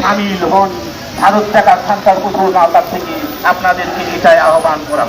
সামিল হন। ভারত দেখা সান্তার পুকুর মালদার থেকে আপনাদেরকে এটাই আহ্বান করা।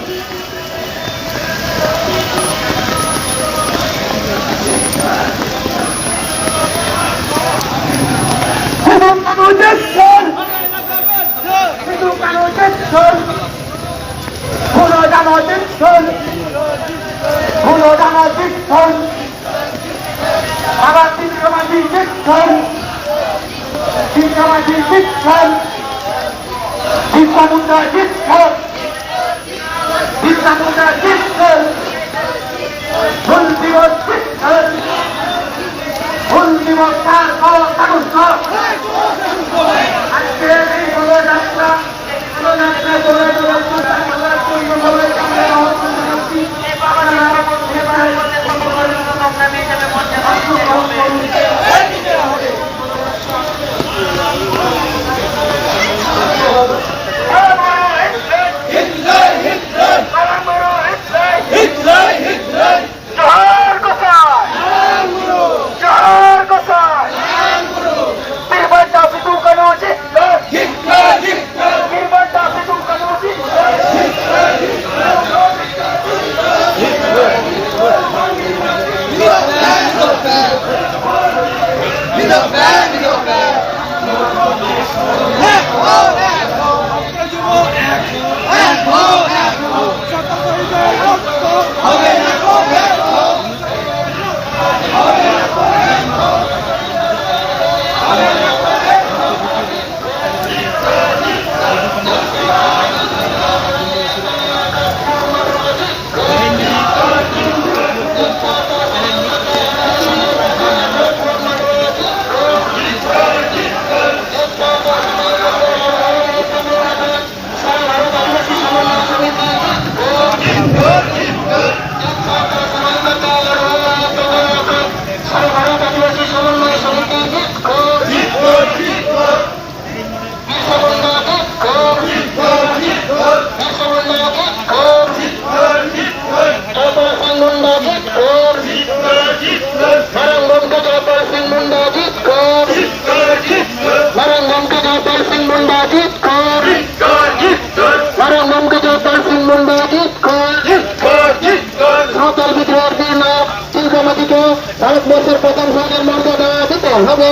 ভারতবর্ষের প্রথম শহীদের মর্যাদা দিতে হবে।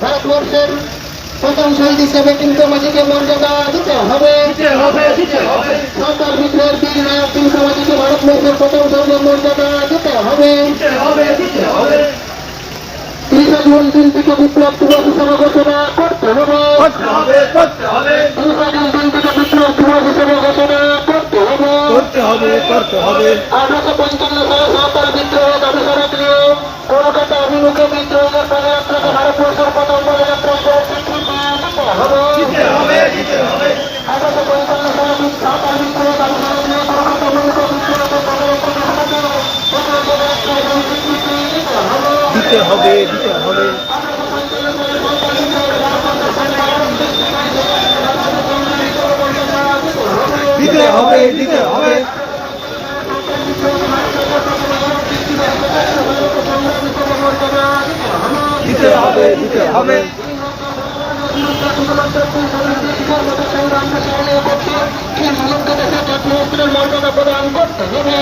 ভারতবর্ষের প্রথম শহীদ হিসেবে তিলকমাঝিকে মর্যাদা দিতে হবে। সরকার বিদ্রোহের বীর নায়ক তিলকমাঝিকে ভারতবর্ষের প্রথম শহীদের মর্যাদা দিতে হবে। 30 জুন দিনটিকে বিপ্লব দিবস হিসেবে ঘোষণা করতে হবে। 30 জুন দিনটিকে বিপ্লব দিবস হিসেবে ঘোষণা করতে হবে। 1855 সালে সাঁওতাল বিদ্রোহের অভিষেক নিয়ে কলকাতা অভিমুখে বিদ্রোহের পদযাত্রাকে ভারতবর্ষের প্রথম পদযাত্রার স্বীকৃতি দিতে হবে। 1855 সালে সাঁওতাল বিদ্রোহের অভিষেক নিয়ে কলকাতা অভিমুখে বিদ্রোহের পদযাত্রাকে স্বীকৃতি দিতে হবে। শুধুমাত্র 30 জনকে বিয়ের মতো সংগ্রামকে স্মরণীয় করতে 30 জনকে দেশে জাতীয় অস্ত্রের মর্যাদা প্রদান করতে হবে।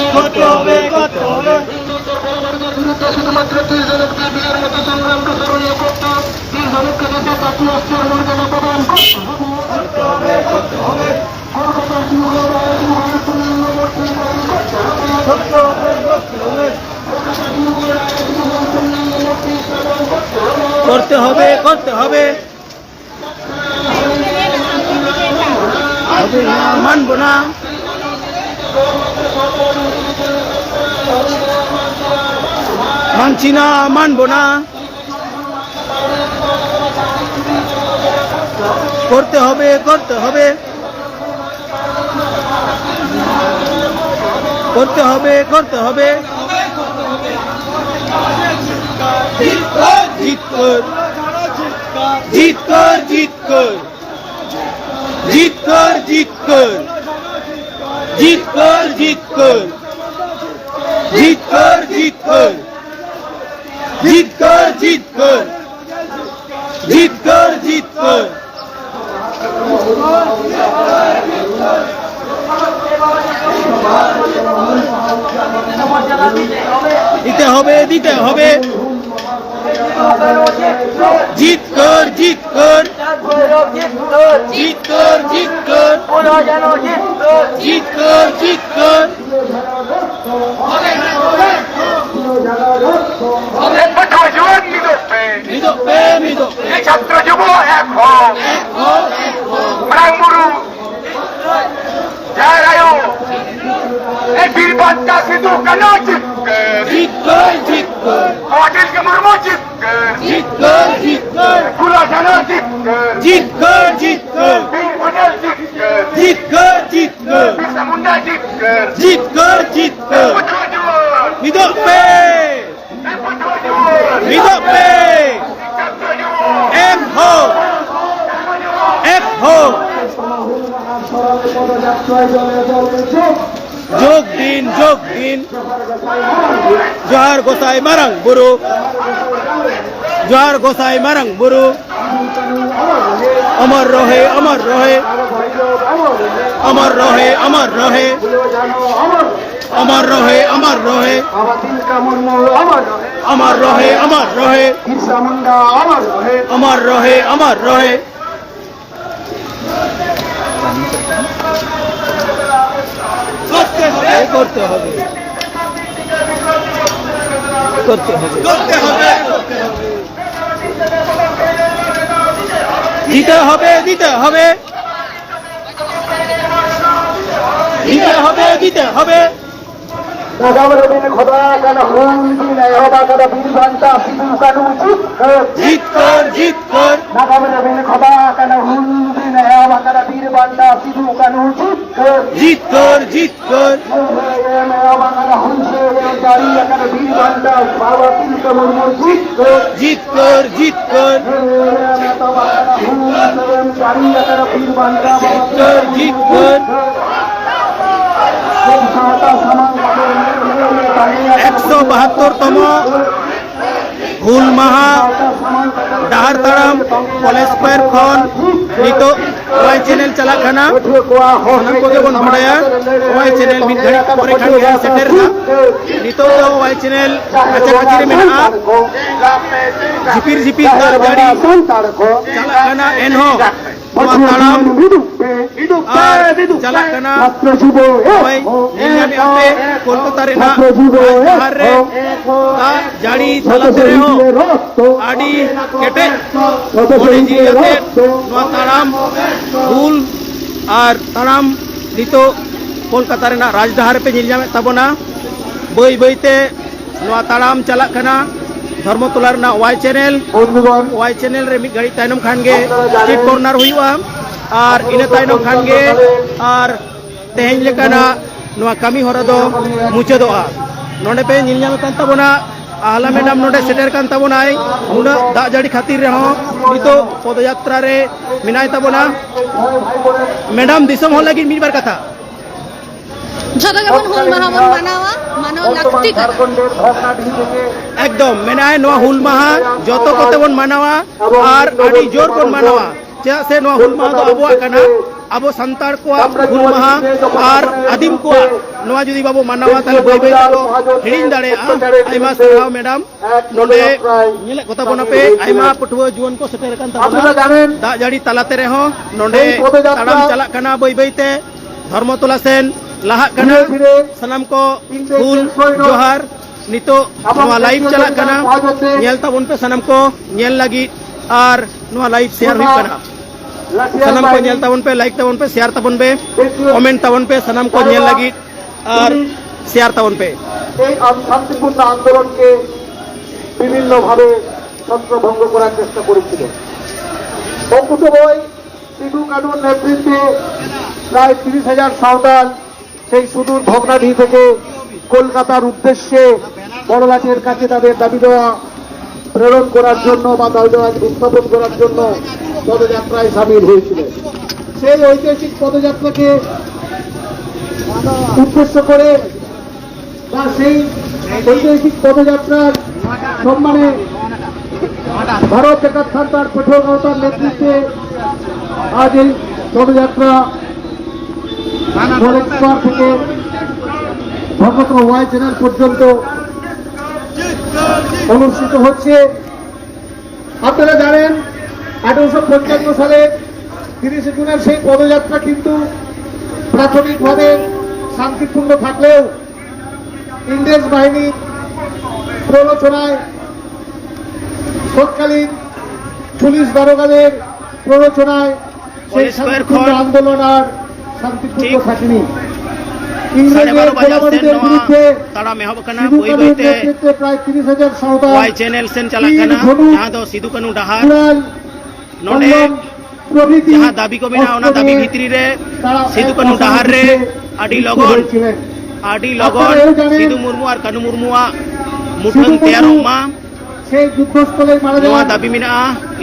করতে হবে মানব না। মানছি না, মানব না। করতে হবে जीत कर কর। দিতে হবে দিতে হবে, জিত কর জিত কর, জিত কর জিত কর, জিত কর জিত কর। ছাত্র যুব এক হোক, রামগুরু জয় রায় এই বীরবাদটা সিধু কেন জিত কর জিত কর, অজিতকে মুর্মু জিতকে জিত কর জিত কর, পুরো জন জিতকে জিত কর জিত কর, বীর পটেল জিতকে জিত কর জিত কর, বিরসা মুন্ডা জিতকে জিত কর জিত কর। মিদক পে মিদক পে এক হো এক হো। যোগ দিন যোগ দিন, জোহার গোসাই মারাং বুরু, জোহার গোসাই মারাং বুরু। অমর রহে অমর রহে, অমর রহে অমর রহে, অমর রহে অমর রহে, অমর রহে অমর রহে, অমর রহে অমর রহে। করতে হবে করতে হবে করতে হবে, দিতে হবে দিতে হবে, দিতে হবে দিতে হবে। জিত কর জিত কর, জিত কর জিত কর, জিত কর জিত কর, জিত কর। 172তম হুল মাহা ডাহার তাড়াম কলেज स्क्वायर ᱠᱷᱚᱱ ᱱᱤᱛᱚᱜ ওয়াই চ্যানেল ᱪᱟᱞᱟᱜ ᱠᱟᱱᱟ᱾ ᱚᱱᱟ ᱠᱚᱜᱮ ᱵᱚᱱ ᱵᱟᱰᱟᱭᱟ, ওয়াই চ্যানেল ᱢᱤᱫ ᱜᱷᱟᱹᱲᱤᱡ ᱯᱚᱨᱮ ᱠᱷᱟᱱ ᱜᱮ ᱥᱮᱴᱮᱨᱚᱜᱼᱟ। ᱱᱤᱛᱚᱜ ᱫᱚ ওয়াই চ্যানেল ᱠᱟᱪᱷᱟ-ᱠᱟᱪᱷᱤ ᱨᱮ ᱢᱮᱱᱟᱜᱼᱟ। ঝিপির ঝিপির দাগ জাড়ি ᱪᱟᱞᱟᱜ ᱠᱟᱱᱟ, ᱮᱱᱦᱚᱸ ᱱᱚᱣᱟ ᱛᱟᱲᱟᱢ ᱟᱨ ᱪᱟᱞᱟᱜ ᱠᱟᱱᱟ ᱱᱚᱜᱼᱚᱭ ᱧᱮᱞ ᱧᱟᱢᱮᱜᱼᱟ ᱯᱮ ᱠᱳᱞᱠᱟᱛᱟ ᱨᱮᱱᱟᱜ ᱰᱟᱦᱟᱨ ᱨᱮ ᱫᱟᱜ ᱡᱟᱹᱲᱤ ᱛᱟᱞᱟᱛᱮ ᱨᱮᱦᱚᱸ ᱟᱹᱰᱤ ᱠᱮᱴᱮᱡ ᱢᱚᱱᱮ ᱡᱤᱣᱤ ᱟᱛᱮ ᱱᱚᱣᱟ ᱛᱟᱲᱟᱢ ᱦᱩᱞ ᱟᱨ ᱛᱟᱲᱟᱢ ᱱᱤᱛᱚᱜ ᱠᱳᱞᱠᱟতা ᱨᱮᱱᱟᱜ ᱨᱟᱡᱽ ᱰᱟᱦᱟᱨ ᱯᱮ ᱧᱮᱞ ᱧᱟᱢᱮᱫ ᱛᱟᱵᱚᱱᱟ। ᱵᱟᱹᱭ ᱵᱟᱹᱭᱛᱮ ᱱᱚᱣᱟ ᱛᱟᱲᱟᱢ ᱪᱟᱞᱟᱜ ᱠᱟᱱᱟ ধর্মতলা ᱨᱮᱱᱟᱜ ওয়াই চ্যানেল। ওয়াই চ্যানেল রে ᱢᱤᱫ ᱜᱷᱟᱹᱲᱤᱡ ᱛᱟᱭᱱᱚᱢ ᱠᱷᱟᱱ ᱜᱮ ᱥᱴᱨᱤᱴ ᱠᱚᱨᱱᱟᱨ ᱦᱩᱭᱩᱜᱼᱟ ᱟᱨ ᱤᱱᱟᱹ ᱛᱟᱭᱱᱚᱢ ᱠᱷᱟᱱ ᱜᱮ ᱟᱨ ᱛᱮᱦᱮᱧ ᱞᱮᱠᱟᱱᱟᱜ ᱱᱚᱣᱟ ᱠᱟᱹᱢᱤ ᱦᱚᱨᱟ ᱫᱚ ᱢᱩᱪᱟᱹᱫᱚᱜᱼᱟ। ᱱᱚᱰᱮ ᱯᱮ ᱧᱮᱞ ᱧᱟᱢ ᱠᱟᱱ ᱛᱟᱵᱚᱱᱟ ᱟᱦᱞᱟ ᱢᱮᱰᱟᱢ ᱱᱚᱰᱮ ᱥᱮᱴᱮᱨ ᱠᱟᱱ ᱛᱟᱵᱚᱱᱟᱭ। ᱩᱱᱟᱹᱜ ᱫᱟᱜ ᱡᱟᱹᱲᱤ ᱠᱷᱟᱹᱛᱤᱨ ᱨᱮᱦᱚᱸ ᱱᱤᱛᱚᱜ ᱯᱚᱫᱚᱡᱟᱛᱨᱟ ᱨᱮ ᱢᱮᱱᱟᱭ ᱛᱟᱵᱚᱱᱟ। ম্যাডাম দিশম হল লাগি মিটবার কথা ᱡᱷᱚᱛᱚ ᱜᱮᱵᱚᱱ ᱦᱩᱞ ᱢᱟᱦᱟ ᱵᱚᱱ ᱢᱟᱱᱟᱣ ᱞᱟᱹᱠᱛᱤ ᱠᱟᱱᱟ। একদম মেনায় নোয়া হুল মাহা যত কতে বন মানাওয়া আর আডি জোর বন মানাওয়া। চেদা সে নোয়া হুল মাহা ᱫᱚ ᱟᱵᱚᱣᱟᱜ ᱠᱟᱱᱟ। ᱟᱵᱚ ᱥᱟᱱᱛᱟᱲ ᱠᱚᱣᱟᱜ ᱦᱩᱞ ᱢᱟᱦᱟ ᱟᱨ ᱟᱹᱫᱤᱢ ᱠᱚᱣᱟᱜ ᱱᱚᱣᱟ ᱡᱩᱫᱤ ᱵᱟᱵᱚ ᱢᱟᱱᱟᱣᱟ ᱛᱟᱦᱞᱮ ᱵᱟᱹᱭ ᱵᱟᱹᱭ ᱛᱮᱵᱚ ᱦᱤᱲᱤᱧ ᱫᱟᱲᱮᱭᱟᱜᱼᱟ। ᱟᱭᱢᱟ ᱥᱟᱨᱦᱟᱣ ᱢᱮᱰᱟᱢ। ᱱᱚᱰᱮ ᱧᱮᱞᱮᱫ ᱠᱚᱛᱟ ᱵᱚᱱᱟᱯᱮ ᱟᱭᱢᱟ ᱯᱟᱹᱴᱷᱩᱣᱟᱹ ᱡᱩᱣᱟᱹᱱ ᱠᱚ ᱥᱮᱴᱮᱨ ᱟᱠᱟᱱ ᱛᱟᱵᱚᱱᱟ। ᱫᱟᱜ ᱡᱟᱹᱲᱤ ᱛᱟᱞᱟᱛᱮ ᱨᱮᱦᱚᱸ ᱱᱚᱰᱮ ᱛᱟᱲᱟᱢ ᱪᱟᱞᱟᱜ ᱠᱟᱱᱟ ᱵᱟᱹᱭ ᱵᱟᱹᱭᱛᱮ ধর্মতলা সেন লাহাᱜ ᱠᱟᱱᱟ। ᱥᱟᱱᱟᱢ ᱠᱚ ᱦᱩᱞ ᱡᱚᱦᱟᱨ। ᱱᱤᱛᱚᱜ ᱱᱚᱣᱟ ᱞᱟᱭᱤভ ᱪᱟᱞᱟᱜ ᱠᱟᱱᱟ, ᱧᱮᱞ ᱛᱟᱵᱚᱱ ᱯᱮ ᱥᱟᱱᱟᱢ ᱠᱚ ᱧᱮᱞ ᱞᱟᱹᱜᱤᱫ ᱟᱨ ᱱᱚᱣᱟ ᱞᱟᱭᱤভ শেয়ার ᱦᱩᱭᱩᱜ ᱠᱟᱱᱟ। ᱥᱟᱱᱟᱢ ᱠᱚ ᱧᱮᱞ ᱛᱟᱵᱚᱱ ᱯᱮ, ᱞᱟইক ᱛᱟᱵᱚᱱ ᱯᱮ, শেয়ার ᱛᱟᱵᱚᱱ ᱯᱮ, কমেন্ট তাবন পে সানাম কো নিয়ে লাগি আর শেয়ার তাবন পে। এই শান্তিপূর্ণ আন্দোলনকে বিভিন্নভাবে ছত্রভঙ্গ করার চেষ্টা করেছিল। অকুতবয় সিধু কানুর নেতৃত্বে প্রায় 30,000 সাঁওতাল সেই সুদূর ভগ্নাডি থেকে কলকাতার উদ্দেশ্যে বড়লাটের কাছে তাদের দাবি দেওয়া প্রেরণ করার জন্য বা দাবি দেওয়া উত্থাপন করার জন্য পদযাত্রায় সামিল হয়েছিল। সেই ঐতিহাসিক পদযাত্রাকে উদ্দেশ্য করে বা সেই ঐতিহাসিক পদযাত্রার সম্মানে ভারত জাকাত সরকার পঠুয়াগাঁওতার নেতৃত্বে আজ এই পদযাত্রা ফরেক্সপার থেকে ধর্মতলা ওয়াই চ্যানেল পর্যন্ত অনুষ্ঠিত হচ্ছে। আপনারা জানেন 1855 সালে 30 জুনের সেই পদযাত্রা কিন্তু প্রাথমিকভাবে শান্তিপূর্ণ থাকলেও ইংরেজ বাহিনীর প্ররোচনায় তৎকালীন পুলিশ দারোগাদের প্ররোচনায় সেই শান্তিপূর্ণ আন্দোলন আর শান্তিপূর্ণ থাকেনি। ইংরেজের গোলাবারুদের বিরুদ্ধে নেতৃত্বে প্রায় 30,000 সহোদর चैनल सेन चला करना जहां दो सिद्धू कानू डहार नोडे जहां दाबी को बिना ओना दाबी भीतरी रे सिद्धू कानू डहार रे आडी लगन सिद्धू मुर्मू और कानू मुर्मुआ मुठन तैयार मा সেই যুদ্ধস্থলে মারা नोआ যান। दाबी मिना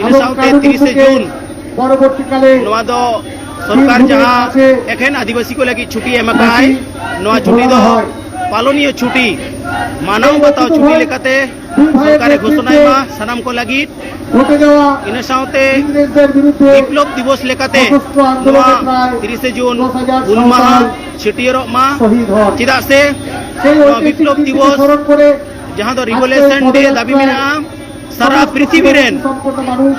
इन साउते 30 जून পরবর্তীকালে नोआ दो सरकार जहां एखेन आदिवासी को लगी छुट्टी एमकाय नोआ छुट्टी दो पालनीय छुट्टी मानव बताओ छुट्टी लेकाते सरकारे घोषणा मा सनाम को लगी ঘটে যাওয়া इन साउते ইংরেজদের বিরুদ্ধে विप्लव दिवस लेकाते सशस्त्र नोआ आंदोलने प्राय 30 जून 10,000 हुल माहा छिटियरो मा শহীদ হন। चिदा से সেই नोआ ঐতিহাসিক विप्लव দিনটিকে दिवस স্মরণ করে जहां दो रिवोल्यूशन डे दाबी मिना सारा पृथ्वी रेन সম্পন্ন মানুষ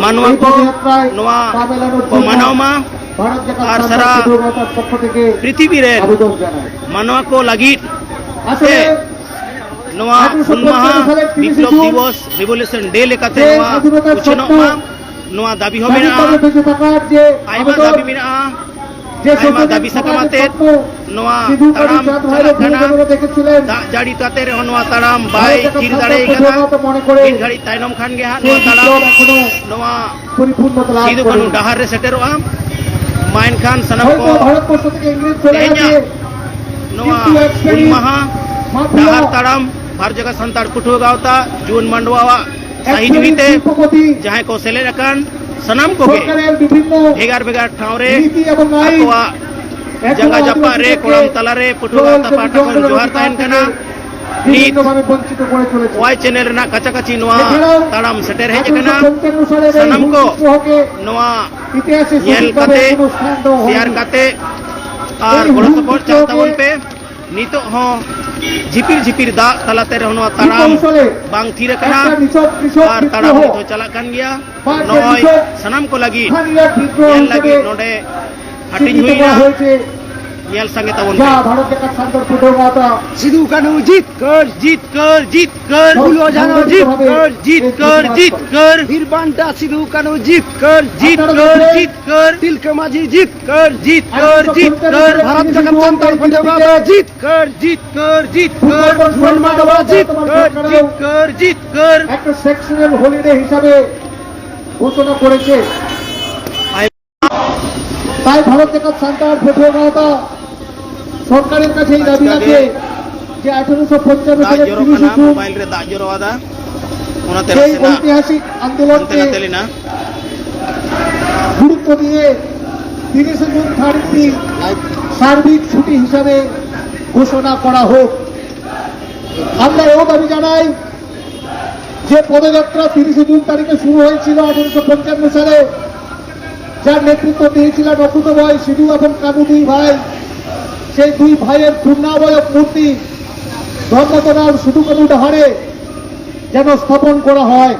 मानवा এই को পদযাত্রায় नोआ পা মেলানোর को জন্য मानव मा ভারত জাকাত আর সরকার সারা পঠুয়াগাঁওতার পক্ষ থেকে पृथ्वी रेन আবেদন জানায়। मानवा को लगी আসলে नोआ हुल माहा विप्लव दिवस रिवोल्यूशन डे लेकाते नोआ उछनो मा नोआ दाबी हो मिना স্বাধীনভাবে বেঁচে থাকার যে आइमा আবেদন, दाबी मिना যে आइमा স্বপ্ন दाबी सकामाते नोआ সিধু কানু ताराम চাঁদ ভাইরা चलाखाना ভুলে দেখেছিলেন। दा जाड़ी ताते रे नोआ ताराम बाय ভারত জাকাত तीर সরকার दाड़े गना পঠুয়াগাঁওতা মনে করে तीन घड़ी ताइनम खान गया সেই नोआ ताराम বিপ্লব এখনো नोआ পরিপূর্ণতা লাভ सिद्धू করেনি। कानू डहार रे सेटेरोआ माइन खान सनम হয়তো को ভারতবর্ষ থেকে ইংরেজ চলে তেহেnya গেছে, नोआ কিন্তু এক हुल শ্রেণীর माहा মাফিয়া, डहार ताराम हर जगह संतार पठुआगाँवता जुन मंडवा এক सही শ্রেণীর जुईते শিল্পপতি जहां को सेले रकान सनम को के সরকারের বিভিন্ন भेगार भेगार ठाव रे নীতি এবং আইন अथवा এখনো जगह जपा रे আদিবাসীদেরকে कोलम तला रे पठुआगाँवता पाटा को जोहार ताइन कना नीत বিভিন্নভাবে বঞ্চিত করে চলেছে। वाई चैनल ना कचा कची नोआ এছাড়াও ताराम सेटेर है जगना 1855 সালের এই सनम को বিদ্রোহকে नोआ ইতিহাসে येल সঠিকভাবে कते কোনো স্থান দেওয়া तैयार হয়নি। कते और এই गोड़ হুল सपोर्ट বিদ্রোহকে चाहता उन पे नीतो हो झिपिर झिपिर दा तलाते रहनो কি ताराम কৌশলে बांग थीर कना একটা নিছক কৃষক और বিদ্রোহ ताराम तो चला कन गया বা যে नोय কৃষক सनम को लगी স্থানীয় বিদ্রোহ येल হিসেবে लगी नोडे हटिन চিহ্নিত हुई করা ना হয়েছে, येल संगे तवन যা ভারত জাকাত সরকার পঠুয়াগাঁওতা सिद्धू कानू जीत कर ভুলো জানো জিত কর जीत कर फिर बांटा सिद्धू कानू जीत कर तिलका माझी जीत कर भारत জাকাত সরকার পঠুয়াগাঁওতা जीत कर ফুল মানবা জিত जीत कर একটা সেকশনাল হলিডে হিসাবে ঘোষণা করেছে। তাই ভারত জাকাত সরকার পঠুয়াগাঁওতা সরকারের কাছে এই দাবি রাখে যে 1855 সালের 30 জুন मोबाइल रे दा जोरो वादा ओना तेरा সেই सेना ঐতিহাসিক আন্দোলনকে तेना तेलिना গুরুত্ব দিয়ে 30 জুন তারিখটি সার্বিক ছুটি হিসাবে ঘোষণা করা হোক। আমরা এও দাবি জানাই যে পদযাত্রা 30 জুন তারিখে শুরু হয়েছিল 1855 সালে, যার নেতৃত্ব দিয়েছিলেন অকুতভয় সিধু এবং কানু দুই ভাই, সেই দুই ভাইয়ের পূর্ণাবয়ব মূর্তি ধর্মতলার সিধু কানু ডাহারে যেন স্থাপন করা হয়।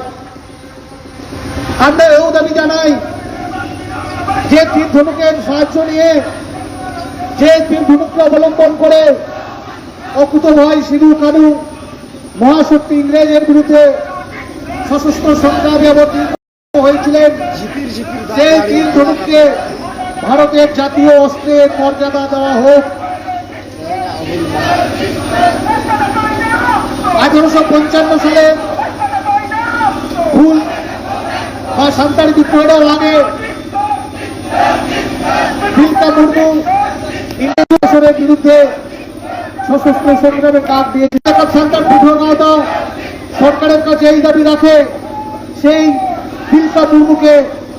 আমরা এও দাবি জানাই যে তীর ধনুকের সাহায্য নিয়ে, যে তীর ধনুককে অবলম্বন করে অকুতভয় সিধু কানু মহাশক্তি ইংরেজের বিরুদ্ধে সশস্ত্র সংগ্রামে অবতীর্ণ হয়েছিলেন, সেই তীর ধনুককে ভারতের জাতীয় অস্ত্রের মর্যাদা দেওয়া হোক। 1855 সালে ভুল বা সান্তাড়ি বিদ্রোহের আগে তিলকা মুর্মু ইংরেজের বিরুদ্ধে সশস্ত্র সংগ্রামে কাজ দিয়েছে। সান্তাড় পঠুয়াগাঁওতা সরকারের কাছে এই দাবি রাখে সেই তিলকা মুর্মুকে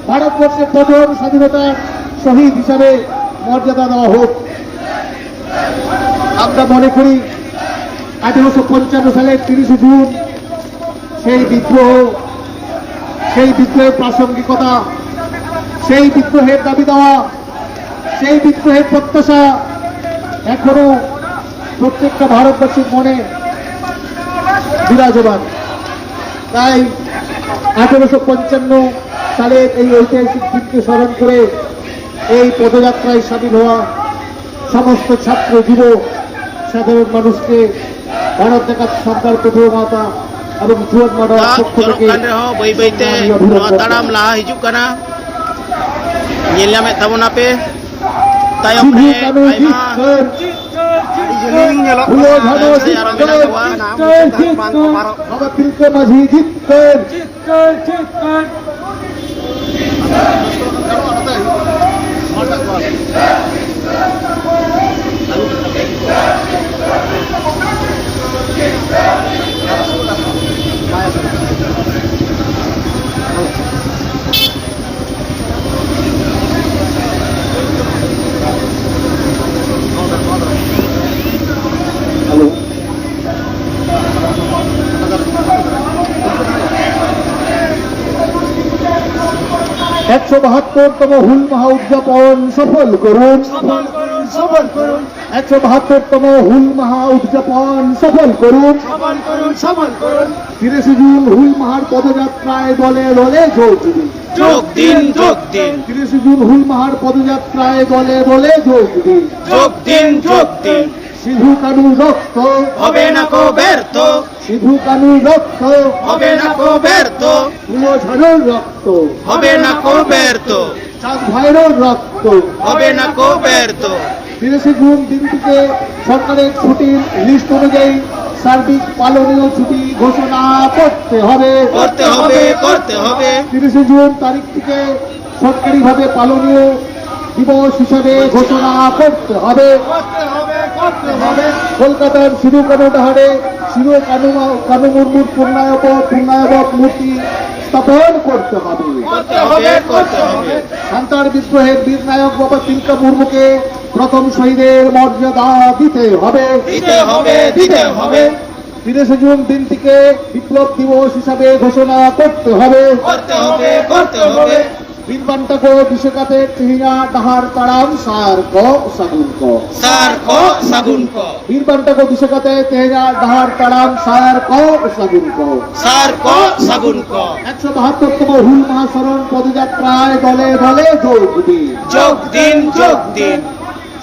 ভারতবর্ষের প্রথম স্বাধীনতার শহীদ হিসাবে মর্যাদা দেওয়া হোক। আমরা মনে করি 1855 সালের 30 জুন সেই বিদ্রোহের প্রাসঙ্গিকতা, সেই বিদ্রোহের দাবি দেওয়া, সেই বিদ্রোহের প্রত্যাশা এখনো প্রত্যেকটা ভারতবাসীর মনে বিরাজমান। তাই 1855 সালের এই ঐতিহাসিক দিনকে স্মরণ করে এই পদযাত্রায় সামিল হওয়া সমস্ত ছাত্র যুব সাধারণ মানুষকে ভারত দেখাত সরকার প্রথম মাতা এবং জুয়ান মাডার পক্ষ থেকে ᱵᱟᱹᱭ ᱵᱟᱹᱭᱛᱮ ᱱᱚᱣᱟ ᱛᱟᱲᱟᱢ ᱞᱟᱦᱟ ᱦᱤᱡᱩᱜ ᱠᱟᱱᱟ ᱧᱮᱞ ᱧᱟᱢᱮᱫ ᱛᱟᱵᱚᱱᱟ ᱯᱮ ᱛᱟᱭᱚᱢ ᱨᱮ ᱟᱭᱢᱟ বাবা তিলকে মাঝি জিতকেন হ্যালো 172তম হুল মহা উদযাপন সফল করুন। 172তম হুল মহা উদযাপন সফল করুন। 30 জুন হুল মহার পদযাত্রায় দলে দলে যোগ দিন। 30 জুন হুল মহার পদযাত্রায় দলে দলে যোগ দিন। সিধু কানু রক্ত হবে না কো ব্যর্থ সিধু কানু রক্ত হবে না কো ব্যর্থ ফুলো ঝাড়র রক্ত হবে না কো ব্যর্থ চাঁদ ভাইয়ের রক্ত হবে না কো ব্যর্থ 30 জুন দিনটিকে সরকারের ছুটির লিস্ট অনুযায়ী সার্বিক পালনীয় ছুটি ঘোষণা করতে হবে। 30 জুন তারিখটিকে সরকারিভাবে পালনীয় দিবস হিসাবে ঘোষণা করতে হবে। কলকাতার সিধু কানু ডাহারে সিধু কানু মুর্মুর পূর্ণায়বক মূর্তি স্থাপন করতে হবে। সান্তার বিদ্রোহের বীর নায়ক বাবা তিলকা মুর্মুকে প্রথম শহীদের মর্যাদা দিতে হবে। 30 জুন দিনটিকে বিপ্লব দিবস হিসাবে ঘোষণা করতে হবে। বীরবান্টাকো বিশ্বকাপের চিহিনা ডাহার তাড়াম সাগুন ক বীরবান্টাকো বিশ্বকাপে তেহরা ডাহার তাড়াম সাগুন ক 172তম হুল মহাসরণ পদযাত্রায় দলে দলে যোগ দিন।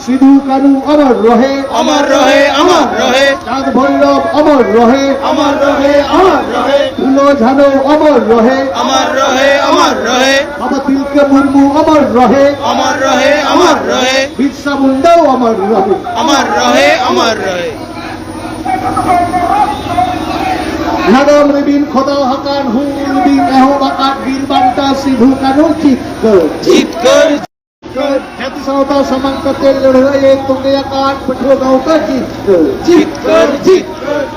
সিধু কানু অমর রহে চাঁদ ভৈরব অমর রহে ফুলো ঝানো অমর রহে বাবা তিলকে মুর্মু অমর রহে বিরসা মুন্ডাও অমর রহে নাগম রিবিন খোদা হাকান হুল বিন এহ বাকাত বীর বান্টা সিধু কানু জিতকর খ্যাতি সহতা সমাঙ্কতের লড়াইয়ে তোকে আকার পঠো গাঁওটা জিতকর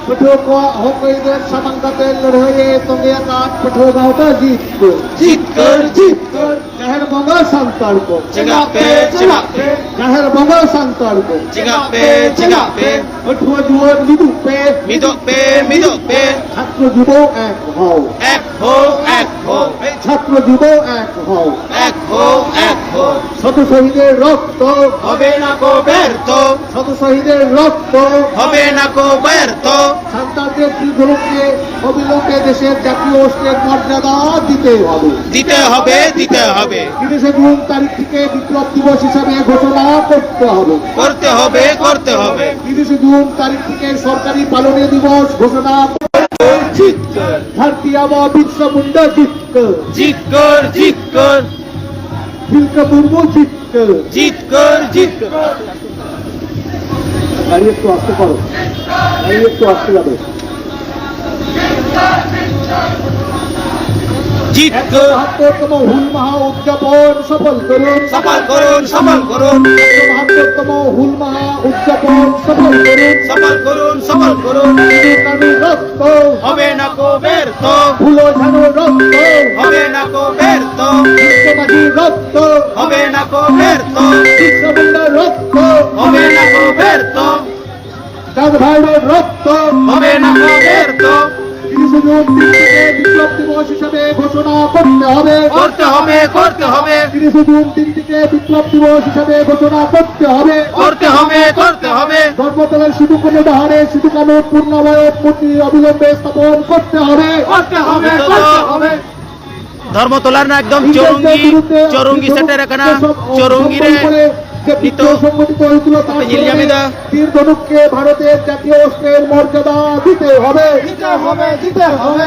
पठो को हो कोई देर समांकते लड़ाई तंगे आकाश पठो गाँवता जीत कर कहर बंगा संतार को चिगापे कहर बंगा संतार को चिगापे पठो जुआन मिदुपे छात्र जुब एक हो छात्र जुब एक हो শত শহীদের রক্ত হবে না কো ব্যর্থ শত শহীদের রক্ত হবে না কো ব্যর্থ সন্তানদের দীর্ঘলোকে অবিলম্বে দেশের জাতীয় অস্ত্রের মর্যাদা দিতে হবে 30 জুন তারিখ থেকে বিপ্লব দিবস হিসাবে ঘোষণা করতে হবে 30 জুন তারিখ থেকে সরকারি পালনীয় দিবস ঘোষণা ধরতি আবা বিরসা মুন্ডা জিতকর তিলকা মুর্মু জিতকর গাড়ি একটু আসতে পারো গাড়ি একটু আসতে যাবে জিতকর 172তম হুল মহা উদযাপন সফল করুন 172তম হুল মহা উদযাপন সফল করুন কানু রক্ত হবে না কো ব্যর্থ ফুলো ঝানো রক্ত হবে না কো ব্যর্থ মাঝি রক্ত হবে না কো ব্যর্থ বিশ্ববন্ধা রক্ত হবে না কো ব্যর্থ চাঁদ ভাইয়ের রক্ত হবে না কো ব্যর্থ 30 জুন দিনটিকে বিপ্লব দিবস হিসেবে ঘোষণা করতে হবে। করতে হবে, করতে হবে, 30 জুন দিনটিকে বিপ্লব দিবস হিসেবে ঘোষণা করতে হবে। করতে হবে, করতে হবে, ধর্মতলার সিধু কানু ডাহারে সিধু কানু পূর্ণাবয়ব মূর্তি অবিলম্বে স্থাপন করতে হবে। করতে হবে, করতে হবে। ধর্মতলার না একদম চৌরঙ্গি সেটের এখানে চৌরঙ্গিরে নিত সংগঠিত হয়েছিল তার জিলজামিদা। বীর ধনুককে ভারতের জাতীয় অস্ত্রের মর্যাদা দিতে হবে। দিতে হবে, দিতে হবে।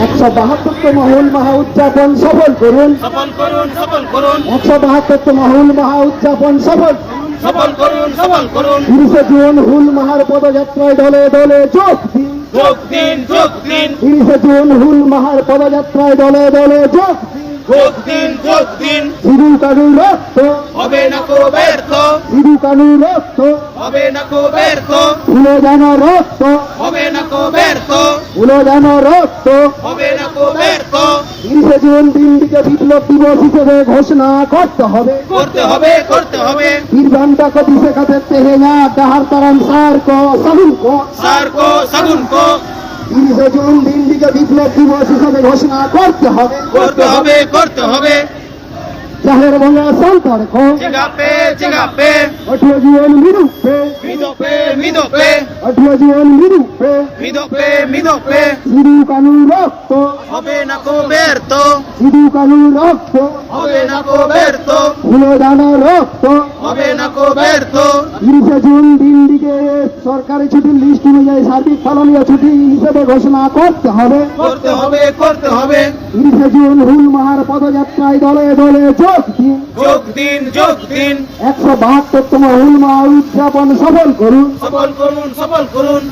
একশো 72তম হুল মাহা উদযাপন সফল করুন। সফল করুন, সফল করুন, 172তম হুল মাহা উদযাপন সফল। সফল করুন, সফল করুন। 30 জুন হুল মাহার পদযাত্রায় দলে দলে যোগ দিন। যোগ দিন, যোগ দিন, 30 জুন হুল মাহার পদযাত্রায় দলে দলে যোগ দিন। যোগ দিন, যোগ দিন। সিধু কানুর রক্ত হবে না কো ব্যর্থ, সিধু কানুর রক্ত হবে না কো ব্যর্থ, ভুলে যেন রক্ত হবে না কো ব্যর্থ, ভুলে যেন রক্ত। হবে না কো ব্যর্থ। 30 জুন দিনটিকে বিপ্লব দিবস হিসেবে ঘোষণা করতে হবে। করতে হবে, করতে হবে। বীরবান্টা को दिशा का देते हैं यहाँ डहार तरम सार को सगुन को। সার কো সাগুন কো 30 জুন দিনটিকে বিপ্লব দিবস হিসেবে ঘোষণা করতে হবে। করতে হবে, করতে হবে। জাহের ভাঙা সন্তান को জিগাপে, জিগাপে, 18 জুন মিরু पे মিদোপে, মিদোপে, 18 জুন মিরু पे মিদোপে, মিদোপে, সিধু কানু রক্ত হবে না কো ব্যর্থ, সিধু কানু রক্ত হবে না কো ব্যর্থ, ভুলে যেন রক্ত। হবে না কো ব্যর্থ। 30 জুন দিনটিকে সরকারি ছুটির লিস্ট অনুযায়ী সার্বিক পালনীয় ছুটি হিসেবে ঘোষণা করতে হবে। করতে হবে, করতে হবে। 30 জুন হুল মাহার পদযাত্রায় দলে দলে যোগ দিন। যোগ দিন, যোগ দিন। 172তম হুল মাহা উদযাপন সফল করুন। সফল করুন, সফল করুন।